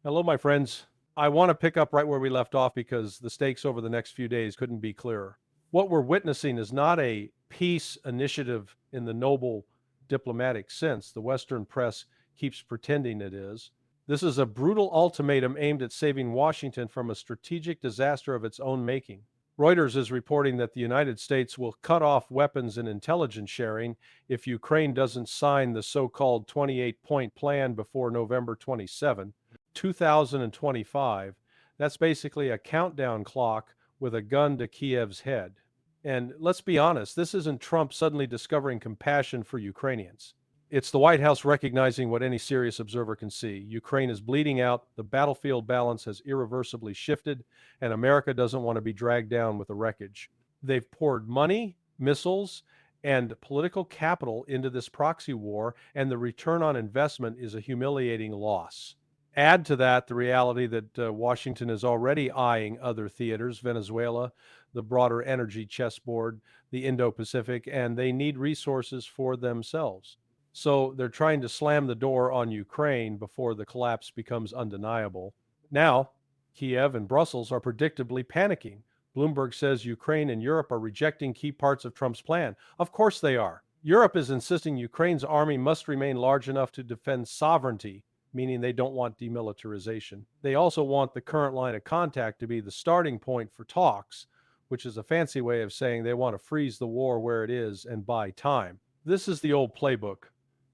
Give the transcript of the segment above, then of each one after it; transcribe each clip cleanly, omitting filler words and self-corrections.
Hello, my friends. I want to pick up right where we left off because the stakes over the next few days couldn't be clearer. What we're witnessing is not a peace initiative in the noble diplomatic sense the Western press keeps pretending it is. This is a brutal ultimatum aimed at saving Washington from a strategic disaster of its own making. Reuters is reporting that the United States will cut off weapons and intelligence sharing if Ukraine doesn't sign the so-called 28-point plan before November 27. 2025, that's basically a countdown clock with a gun to Kiev's head. And let's be honest, this isn't Trump suddenly discovering compassion for Ukrainians. It's the White House recognizing what any serious observer can see. Ukraine is bleeding out, the battlefield balance has irreversibly shifted, and America doesn't want to be dragged down with the wreckage. They've poured money, missiles, and political capital into this proxy war, and the return on investment is a humiliating loss. Add to that the reality that Washington is already eyeing other theaters, Venezuela, the broader energy chessboard, the Indo-Pacific, and they need resources for themselves. So they're trying to slam the door on Ukraine before the collapse becomes undeniable. Now, Kiev and Brussels are predictably panicking. Bloomberg says Ukraine and Europe are rejecting key parts of Trump's plan. Of course they are. Europe is insisting Ukraine's army must remain large enough to defend sovereignty, meaning they don't want demilitarization. They also want the current line of contact to be the starting point for talks, which is a fancy way of saying they want to freeze the war where it is and buy time. This is the old playbook.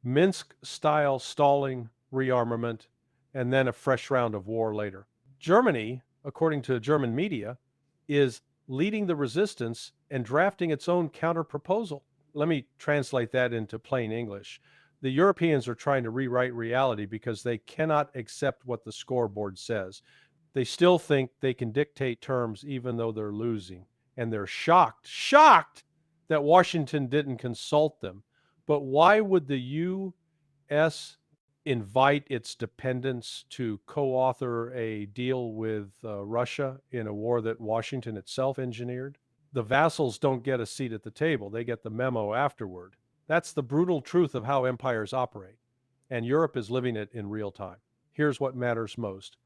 Minsk-style stalling, rearmament, and then a fresh round of war later. Germany, according to German media, is leading the resistance and drafting its own counter-proposal. Let me translate that into plain English. The Europeans are trying to rewrite reality because they cannot accept what the scoreboard says. They still think they can dictate terms even though they're losing. And they're shocked that Washington didn't consult them. But why would the U.S. invite its dependents to co-author a deal with Russia in a war that Washington itself engineered? The vassals don't get a seat at the table. They get the memo afterward. That's the brutal truth of how empires operate. And Europe is living it in real time. Here's what matters most.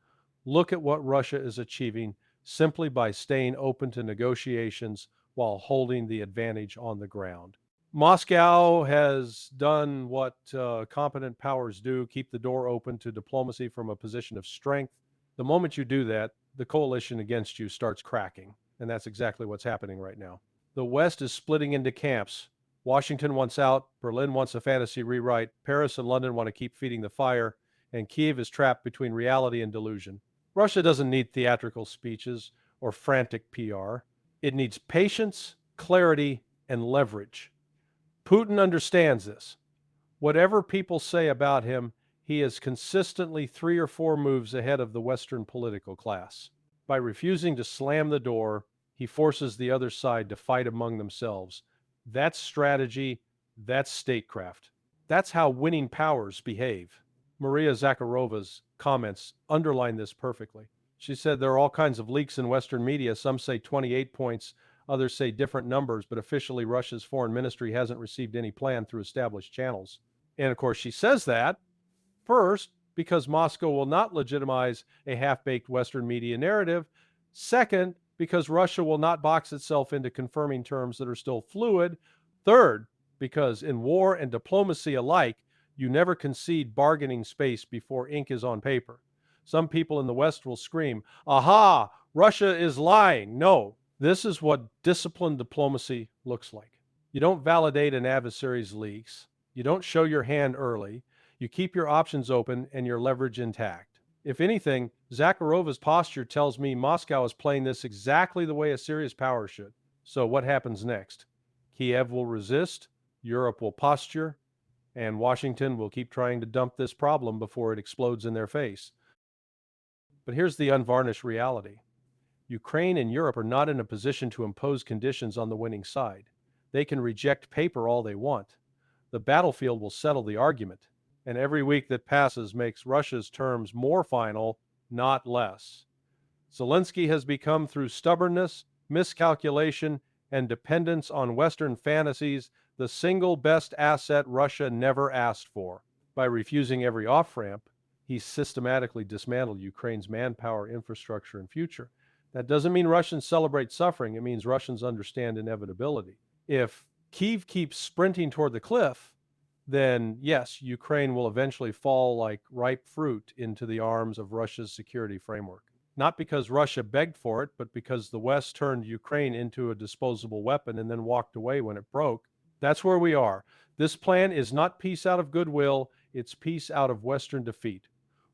Look at what Russia is achieving simply by staying open to negotiations while holding the advantage on the ground. Moscow has done what competent powers do, keep the door open to diplomacy from a position of strength. The moment you do that, the coalition against you starts cracking. And that's exactly what's happening right now. The West is splitting into camps. Washington wants out, Berlin wants a fantasy rewrite, Paris and London want to keep feeding the fire, and Kiev is trapped between reality and delusion. Russia doesn't need theatrical speeches or frantic PR. It needs patience, clarity, and leverage. Putin understands this. Whatever people say about him, he is consistently 3 or 4 moves ahead of the Western political class. By refusing to slam the door, he forces the other side to fight among themselves. That's strategy, that's statecraft. That's how winning powers behave. Maria Zakharova's comments underline this perfectly. She said there are all kinds of leaks in Western media. Some say 28 points, others say different numbers, but officially Russia's foreign ministry hasn't received any plan through established channels. And of course, she says that, first, because Moscow will not legitimize a half-baked Western media narrative. Second, because Russia will not box itself into confirming terms that are still fluid. Third, because in war and diplomacy alike, you never concede bargaining space before ink is on paper. Some people in the West will scream, "Aha, Russia is lying." No, this is what disciplined diplomacy looks like. You don't validate an adversary's leaks. You don't show your hand early. You keep your options open and your leverage intact. If anything, Zakharova's posture tells me Moscow is playing this exactly the way a serious power should. So what happens next? Kiev will resist, Europe will posture, and Washington will keep trying to dump this problem before it explodes in their face. But here's the unvarnished reality. Ukraine and Europe are not in a position to impose conditions on the winning side. They can reject paper all they want. The battlefield will settle the argument, and every week that passes makes Russia's terms more final, not less. Zelensky has become, through stubbornness, miscalculation, and dependence on Western fantasies, the single best asset Russia never asked for. By refusing every off-ramp, he systematically dismantled Ukraine's manpower, infrastructure, and future. That doesn't mean Russians celebrate suffering. It means Russians understand inevitability. If Kyiv keeps sprinting toward the cliff, then yes, Ukraine will eventually fall like ripe fruit into the arms of Russia's security framework. Not because Russia begged for it, but because the West turned Ukraine into a disposable weapon and then walked away when it broke. That's where we are. This plan is not peace out of goodwill, it's peace out of Western defeat.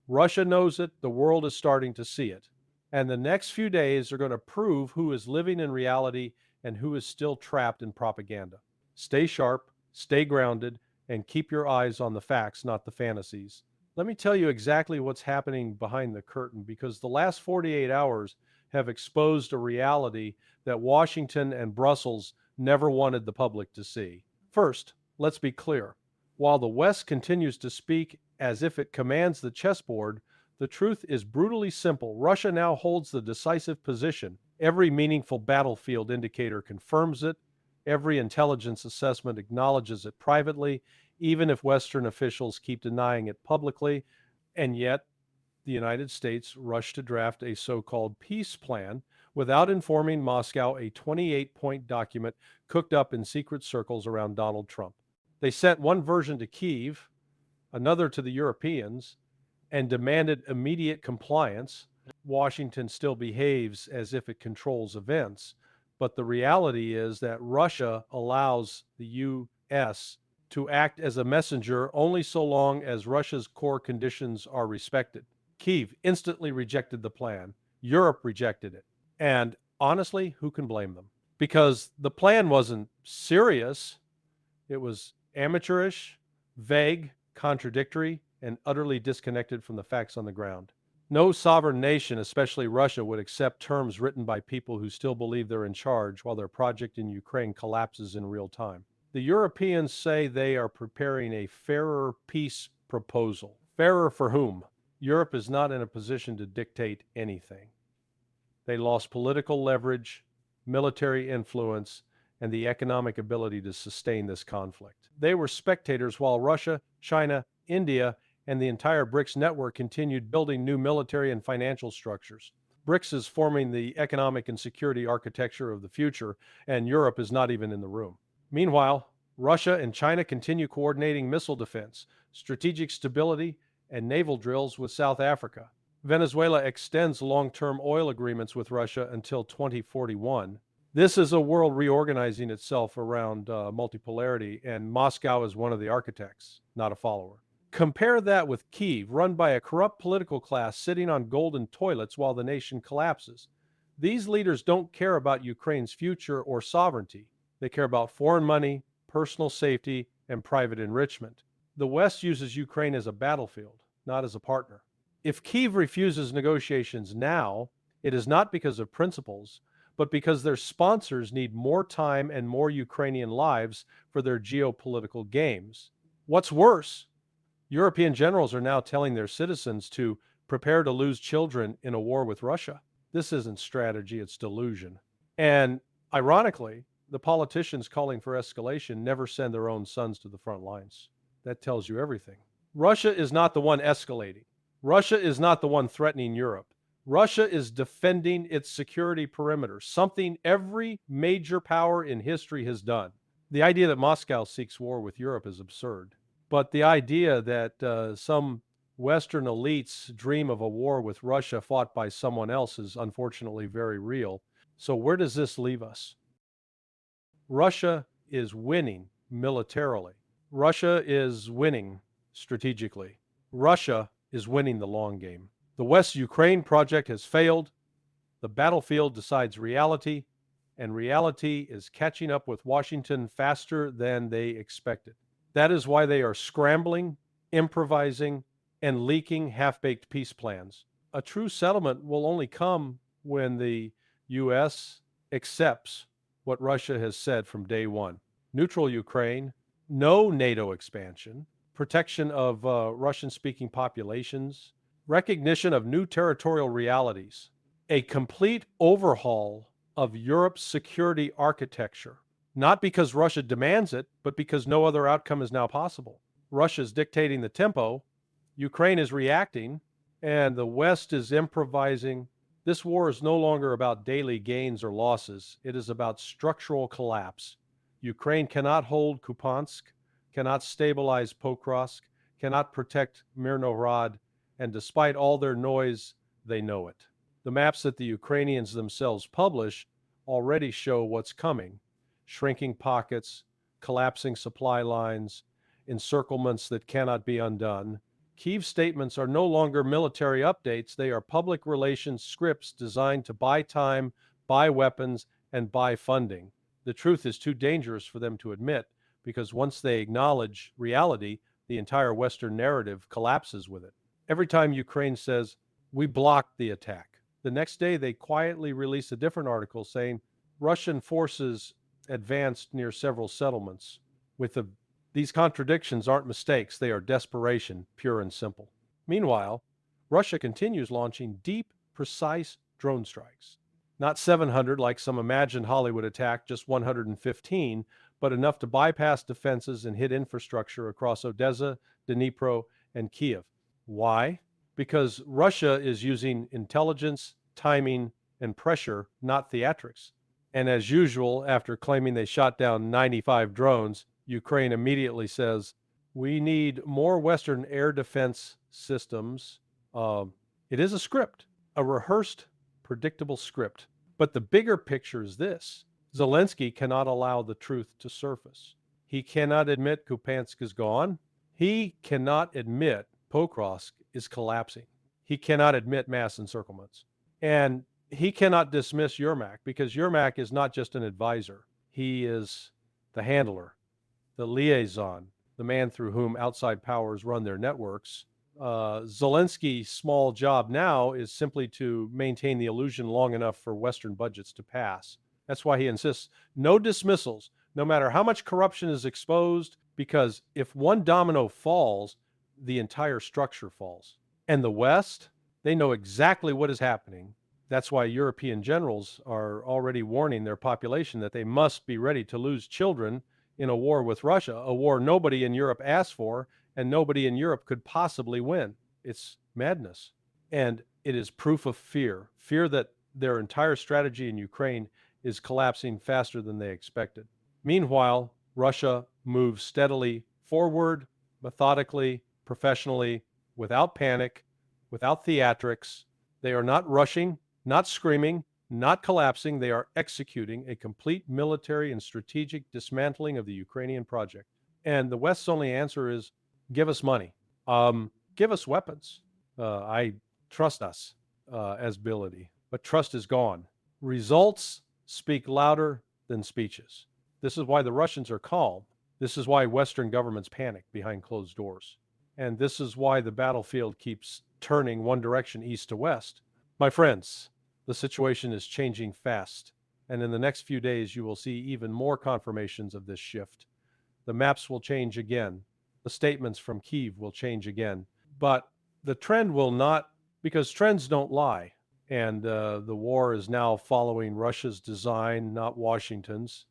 Russia knows it, the world is starting to see it. And the next few days are going to prove who is living in reality and who is still trapped in propaganda. Stay sharp, stay grounded, and keep your eyes on the facts, not the fantasies. Let me tell you exactly what's happening behind the curtain, because the last 48 hours have exposed a reality that Washington and Brussels never wanted the public to see. First, let's be clear. While the West continues to speak as if it commands the chessboard, the truth is brutally simple. Russia now holds the decisive position. Every meaningful battlefield indicator confirms it. Every intelligence assessment acknowledges it privately, even if Western officials keep denying it publicly. And yet, the United States rushed to draft a so-called peace plan without informing Moscow, a 28-point document cooked up in secret circles around Donald Trump. They sent one version to Kyiv, another to the Europeans, and demanded immediate compliance. Washington still behaves as if it controls events, but the reality is that Russia allows the U.S. to act as a messenger only so long as Russia's core conditions are respected. Kyiv instantly rejected the plan. Europe rejected it. And honestly, who can blame them? Because the plan wasn't serious. It was amateurish, vague, contradictory, and utterly disconnected from the facts on the ground. No sovereign nation, especially Russia, would accept terms written by people who still believe they're in charge while their project in Ukraine collapses in real time. The Europeans say they are preparing a fairer peace proposal. Fairer for whom? Europe is not in a position to dictate anything. They lost political leverage, military influence, and the economic ability to sustain this conflict. They were spectators while Russia, China, India, and the entire BRICS network continued building new military and financial structures. BRICS is forming the economic and security architecture of the future, and Europe is not even in the room. Meanwhile, Russia and China continue coordinating missile defense, strategic stability, and naval drills with South Africa. Venezuela extends long-term oil agreements with Russia until 2041. This is a world reorganizing itself around multipolarity, and Moscow is one of the architects, not a follower. Compare that with Kyiv, run by a corrupt political class sitting on golden toilets while the nation collapses. These leaders don't care about Ukraine's future or sovereignty. They care about foreign money, personal safety, and private enrichment. The West uses Ukraine as a battlefield, not as a partner. If Kyiv refuses negotiations now, it is not because of principles, but because their sponsors need more time and more Ukrainian lives for their geopolitical games. What's worse, European generals are now telling their citizens to prepare to lose children in a war with Russia. This isn't strategy, it's delusion. And ironically, the politicians calling for escalation never send their own sons to the front lines. That tells you everything. Russia is not the one escalating. Russia is not the one threatening Europe. Russia is defending its security perimeter, something every major power in history has done. The idea that Moscow seeks war with Europe is absurd. But the idea that some Western elites dream of a war with Russia fought by someone else is unfortunately very real. So where does this leave us? Russia is winning militarily. Russia is winning strategically. Russia is winning the long game. The West-Ukraine project has failed. The battlefield decides reality, and reality is catching up with Washington faster than they expected. That is why they are scrambling, improvising, and leaking half-baked peace plans. A true settlement will only come when the U.S. accepts what Russia has said from day one. Neutral Ukraine, no NATO expansion, protection of Russian-speaking populations, recognition of new territorial realities, a complete overhaul of Europe's security architecture. Not because Russia demands it, but because no other outcome is now possible. Russia is dictating the tempo, Ukraine is reacting, and the West is improvising. This war is no longer about daily gains or losses. It is about structural collapse. Ukraine cannot hold Kupiansk, cannot stabilize Pokrovsk, cannot protect Mirnorod, and despite all their noise, they know it. The maps that the Ukrainians themselves publish already show what's coming: shrinking pockets, collapsing supply lines, encirclements that cannot be undone. Kyiv's statements are no longer military updates. They are public relations scripts designed to buy time, buy weapons, and buy funding. The truth is too dangerous for them to admit, because once they acknowledge reality, the entire Western narrative collapses with it. Every time Ukraine says, "We blocked the attack," the next day they quietly release a different article saying Russian forces advanced near several settlements. These contradictions aren't mistakes, they are desperation, pure and simple. Meanwhile, Russia continues launching deep, precise drone strikes. Not 700 like some imagined Hollywood attack, just 115, but enough to bypass defenses and hit infrastructure across Odessa, Dnipro, and Kiev. Why? Because Russia is using intelligence, timing, and pressure, not theatrics. And as usual, after claiming they shot down 95 drones, Ukraine immediately says, "We need more Western air defense systems." It is a script, a rehearsed, predictable script. But the bigger picture is this: Zelensky cannot allow the truth to surface. He cannot admit Kupiansk is gone. He cannot admit Pokrovsk is collapsing. He cannot admit mass encirclements. And he cannot dismiss Yermak, because Yermak is not just an advisor. He is the handler, the liaison, the man through whom outside powers run their networks. Zelensky's small job now is simply to maintain the illusion long enough for Western budgets to pass. That's why he insists no dismissals, no matter how much corruption is exposed, because if one domino falls, the entire structure falls. And the West, they know exactly what is happening. That's why European generals are already warning their population that they must be ready to lose children in a war with Russia, a war nobody in Europe asked for and nobody in Europe could possibly win. It's madness. And it is proof of fear, fear that their entire strategy in Ukraine is collapsing faster than they expected. Meanwhile, Russia moves steadily forward, methodically, professionally, without panic, without theatrics. They are not rushing, not screaming, not collapsing. They are executing a complete military and strategic dismantling of the Ukrainian project. And the West's only answer is, give us money, give us weapons. I trust us as ability, but trust is gone. Results speak louder than speeches. This is why the Russians are calm. This is why Western governments panic behind closed doors. And this is why the battlefield keeps turning one direction, east to west. My friends, the situation is changing fast, and in the next few days you will see even more confirmations of this shift. The maps will change again. The statements from Kyiv will change again. But the trend will not, because trends don't lie. And the war is now following Russia's design, not Washington's.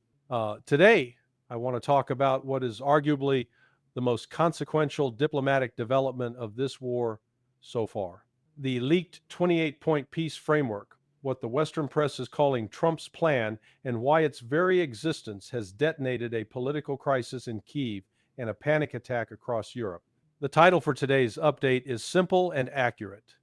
Today, I want to talk about what is arguably the most consequential diplomatic development of this war so far. The leaked 28-point peace framework, what the Western press is calling Trump's plan, and why its very existence has detonated a political crisis in Kyiv and a panic attack across Europe. The title for today's update is simple and accurate: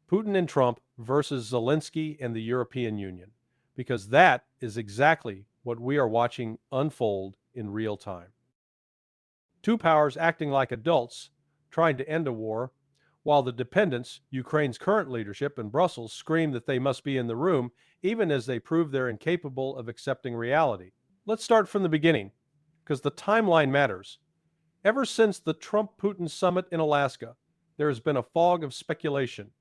Putin and Trump versus Zelensky and the European Union, because that is exactly what we are watching unfold in real time. Two powers acting like adults, trying to end a war, while the dependents, Ukraine's current leadership and Brussels, scream that they must be in the room, even as they prove they're incapable of accepting reality. Let's start from the beginning, because the timeline matters. Ever since the Trump-Putin summit in Alaska, there has been a fog of speculation.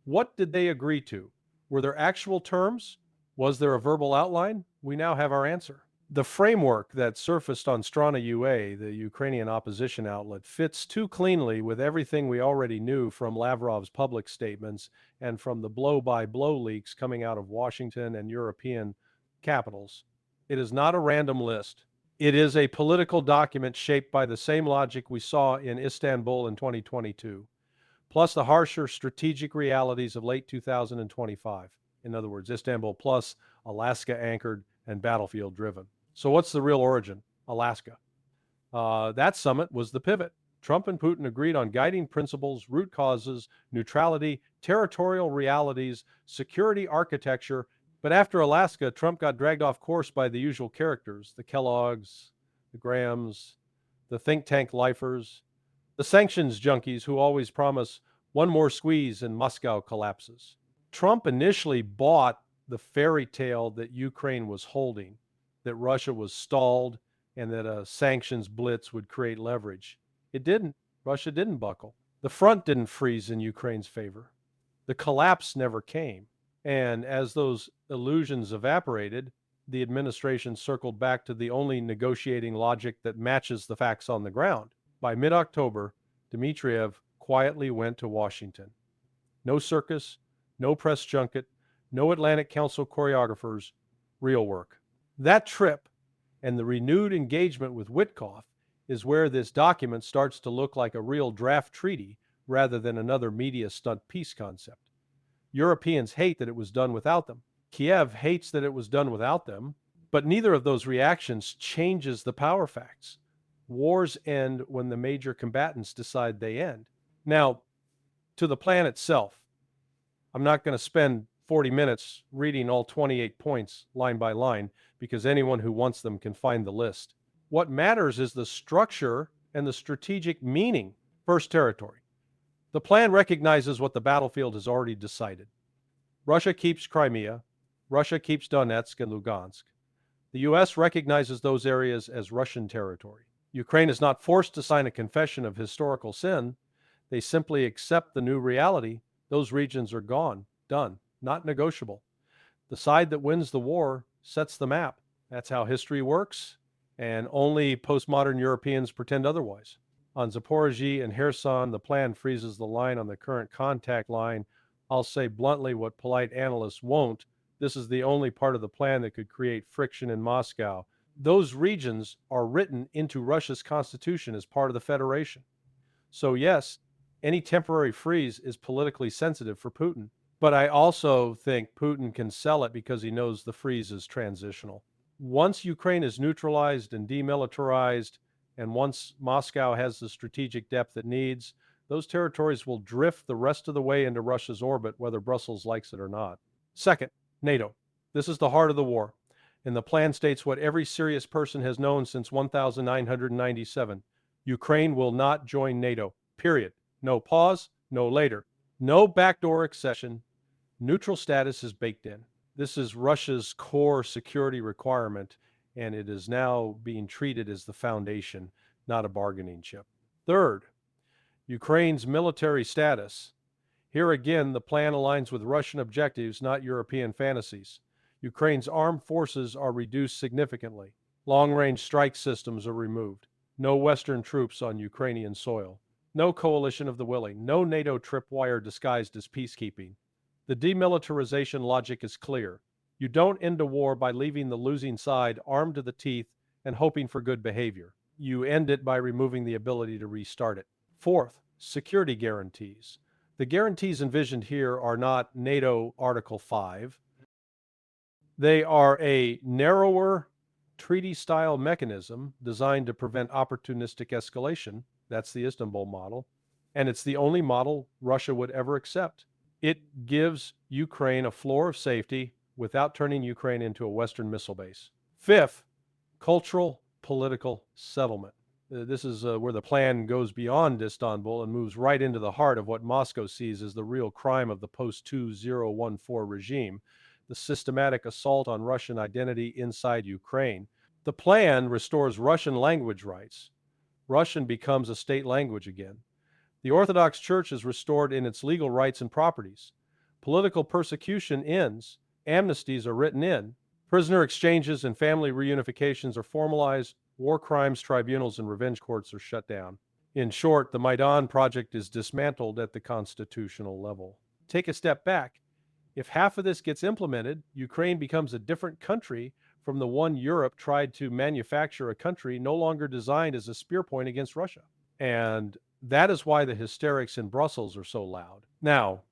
What did they agree to? Were there actual terms? Was there a verbal outline? We now have our answer. The framework that surfaced on Strana UA, the Ukrainian opposition outlet, fits too cleanly with everything we already knew from Lavrov's public statements and from the blow-by-blow leaks coming out of Washington and European capitals. It is not a random list. It is a political document shaped by the same logic we saw in Istanbul in 2022. plus the harsher strategic realities of late 2025. In other words, Istanbul plus Alaska anchored and battlefield driven. So what's the real origin? Alaska. That summit was the pivot. Trump and Putin agreed on guiding principles, root causes, neutrality, territorial realities, security architecture. But after Alaska, Trump got dragged off course by the usual characters, the Kellogg's, the Grahams, the think tank lifers, the sanctions junkies who always promise one more squeeze and Moscow collapses. Trump initially bought the fairy tale that Ukraine was holding, that Russia was stalled and that a sanctions blitz would create leverage. It didn't. Russia didn't buckle. The front didn't freeze in Ukraine's favor. The collapse never came. And as those illusions evaporated, the administration circled back to the only negotiating logic that matches the facts on the ground. By mid-October, Dmitriev quietly went to Washington. No circus, no press junket, no Atlantic Council choreographers, real work. That trip and the renewed engagement with Witkoff is where this document starts to look like a real draft treaty rather than another media stunt peace concept. Europeans hate that it was done without them. Kiev hates that it was done without them, but neither of those reactions changes the power facts. Wars end when the major combatants decide they end. Now, to the plan itself, I'm not going to spend 40 minutes reading all 28 points line by line because anyone who wants them can find the list. What matters is the structure and the strategic meaning. First, territory. The plan recognizes what the battlefield has already decided. Russia keeps Crimea. Russia keeps Donetsk and Lugansk. The U.S. recognizes those areas as Russian territory. Ukraine is not forced to sign a confession of historical sin. They simply accept the new reality. Those regions are gone, done, not negotiable. The side that wins the war sets the map. That's how history works, and only postmodern Europeans pretend otherwise. On Zaporizhzhia and Kherson, the plan freezes the line on the current contact line. I'll say bluntly what polite analysts won't. This is the only part of the plan that could create friction in Moscow. Those regions are written into Russia's constitution as part of the federation. So yes, any temporary freeze is politically sensitive for Putin. But I also think Putin can sell it because he knows the freeze is transitional. Once Ukraine is neutralized and demilitarized, and once Moscow has the strategic depth it needs, those territories will drift the rest of the way into Russia's orbit, whether Brussels likes it or not. Second, NATO. This is the heart of the war, and the plan states what every serious person has known since 1997. Ukraine will not join NATO, period. No pause, no later. No backdoor accession. Neutral status is baked in. This is Russia's core security requirement, and it is now being treated as the foundation, not a bargaining chip. Third, Ukraine's military status. Here again, the plan aligns with Russian objectives, not European fantasies. Ukraine's armed forces are reduced significantly. Long-range strike systems are removed. No Western troops on Ukrainian soil. No coalition of the willing. No NATO tripwire disguised as peacekeeping. The demilitarization logic is clear. You don't end a war by leaving the losing side armed to the teeth and hoping for good behavior. You end it by removing the ability to restart it. Fourth, security guarantees. The guarantees envisioned here are not NATO Article 5. They are a narrower treaty-style mechanism designed to prevent opportunistic escalation. That's the Istanbul model. And it's the only model Russia would ever accept. It gives Ukraine a floor of safety without turning Ukraine into a Western missile base. Fifth, cultural political settlement. This is where the plan goes beyond Istanbul and moves right into the heart of what Moscow sees as the real crime of the post-2014 regime, the systematic assault on Russian identity inside Ukraine. The plan restores Russian language rights. Russian becomes a state language again. The Orthodox Church is restored in its legal rights and properties. Political persecution ends. Amnesties are written in. Prisoner exchanges and family reunifications are formalized. War crimes tribunals and revenge courts are shut down. In short, the Maidan project is dismantled at the constitutional level. Take a step back. If half of this gets implemented, Ukraine becomes a different country from the one Europe tried to manufacture, a country no longer designed as a spear point against Russia. And That is why the hysterics in Brussels are so loud. Now,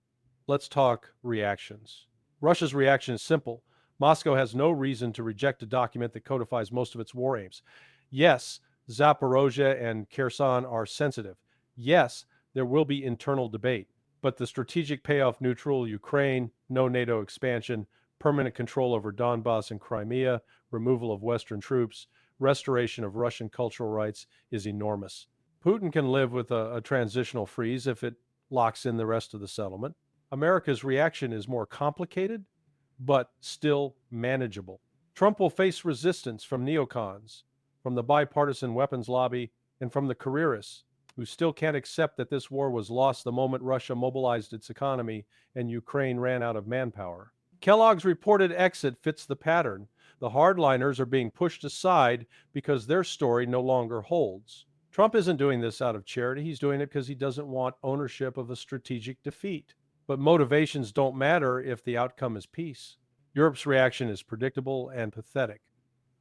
let's talk reactions. Russia's reaction is simple. Moscow has no reason to reject a document that codifies most of its war aims. Yes, Zaporozhye and Kherson are sensitive. Yes, there will be internal debate. But the strategic payoff neutral Ukraine, no NATO expansion, permanent control over Donbass and Crimea, removal of Western troops, restoration of Russian cultural rights is enormous. Putin can live with a transitional freeze if it locks in the rest of the settlement. America's reaction is more complicated, but still manageable. Trump will face resistance from neocons, from the bipartisan weapons lobby, and from the careerists who still can't accept that this war was lost the moment Russia mobilized its economy and Ukraine ran out of manpower. Kellogg's reported exit fits the pattern. The hardliners are being pushed aside because their story no longer holds. Trump isn't doing this out of charity. He's doing it because he doesn't want ownership of a strategic defeat. But motivations don't matter if the outcome is peace. Europe's reaction is predictable and pathetic.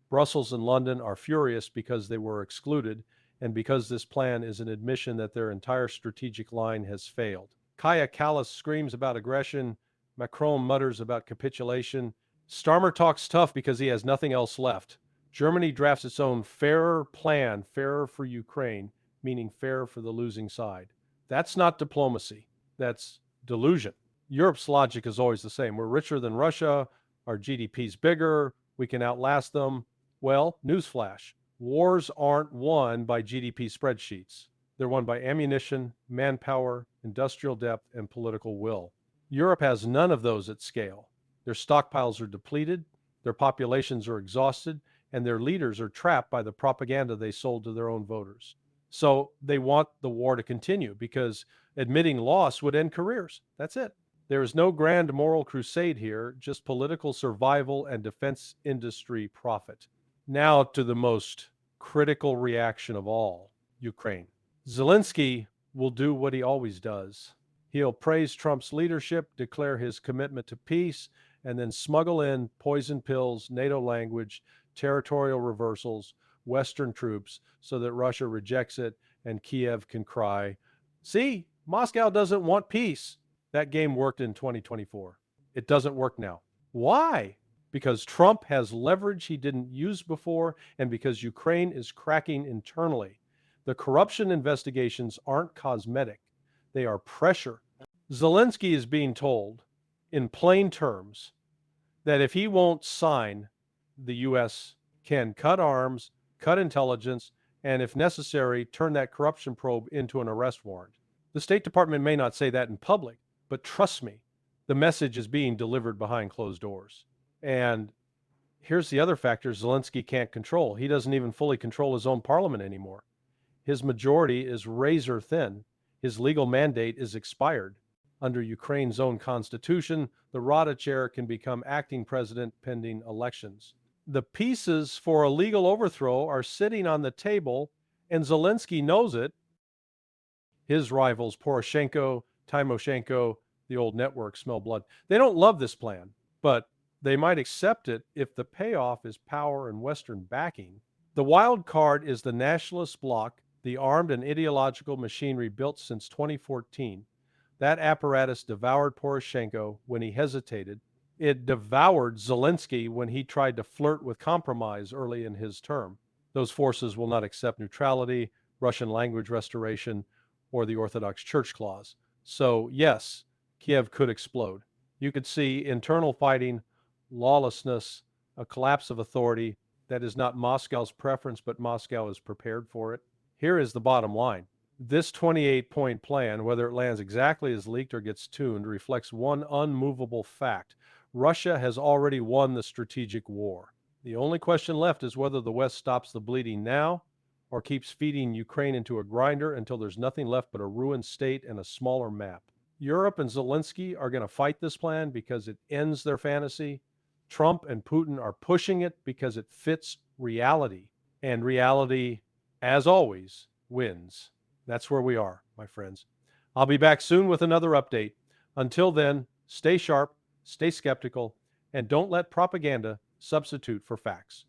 Brussels and London are furious because they were excluded and because this plan is an admission that their entire strategic line has failed. Kaja Kallas screams about aggression. Macron mutters about capitulation. Starmer talks tough because he has nothing else left. Germany drafts its own fairer plan, fairer for Ukraine, meaning fair for the losing side. That's not diplomacy. That's delusion. Europe's logic is always the same. We're richer than Russia. Our GDP's bigger. We can outlast them. Well, newsflash. Wars aren't won by GDP spreadsheets. They're won by ammunition, manpower, industrial depth, and political will. Europe has none of those at scale. Their stockpiles are depleted, their populations are exhausted, and their leaders are trapped by the propaganda they sold to their own voters. So they want the war to continue because admitting loss would end careers. That's it. There is no grand moral crusade here, just political survival and defense industry profit. Now to the most critical reaction of all, Ukraine. Zelensky will do what he always does. He'll praise Trump's leadership, declare his commitment to peace, and then smuggle in poison pills, NATO language, territorial reversals, Western troops, so that Russia rejects it and Kiev can cry, "See, Moscow doesn't want peace." That game worked in 2024. It doesn't work now. Why? Because Trump has leverage he didn't use before, and because Ukraine is cracking internally. The corruption investigations aren't cosmetic. They are pressure. Zelensky is being told, in plain terms, that if he won't sign, the U.S. can cut arms, cut intelligence, and if necessary, turn that corruption probe into an arrest warrant. The State Department may not say that in public, but trust me, the message is being delivered behind closed doors. And here's the other factor Zelensky can't control. He doesn't even fully control his own parliament anymore. His majority is razor thin. His legal mandate is expired. Under Ukraine's own constitution, the Rada chair can become acting president pending elections. The pieces for a legal overthrow are sitting on the table, and Zelensky knows it. His rivals, Poroshenko, Timoshenko, the old network, smell blood. They don't love this plan, but they might accept it if the payoff is power and Western backing. The wild card is the nationalist bloc, the armed and ideological machinery built since 2014. That apparatus devoured Poroshenko when he hesitated. It devoured Zelensky when he tried to flirt with compromise early in his term. Those forces will not accept neutrality, Russian language restoration, or the Orthodox Church clause. So yes, Kiev could explode. You could see internal fighting, lawlessness, a collapse of authority. That is not Moscow's preference, but Moscow is prepared for it. Here is the bottom line. This 28-point plan, whether it lands exactly as leaked or gets tuned, reflects one unmovable fact. Russia has already won the strategic war. The only question left is whether the West stops the bleeding now or keeps feeding Ukraine into a grinder until there's nothing left but a ruined state and a smaller map. Europe and Zelensky are going to fight this plan because it ends their fantasy. Trump and Putin are pushing it because it fits reality. And reality, as always, wins. That's where we are, my friends. I'll be back soon with another update. Until then, stay sharp, stay skeptical, and don't let propaganda substitute for facts.